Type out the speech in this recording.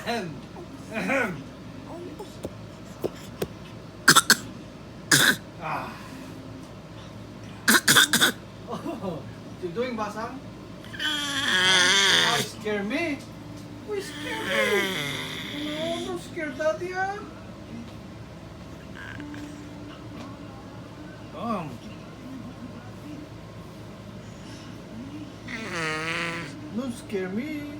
Ahem. Ahem. Ah. Oh, you doing, Basang? Ah, scare me. Why scare me? No, don't scare Daddy, ah. Don't scare me.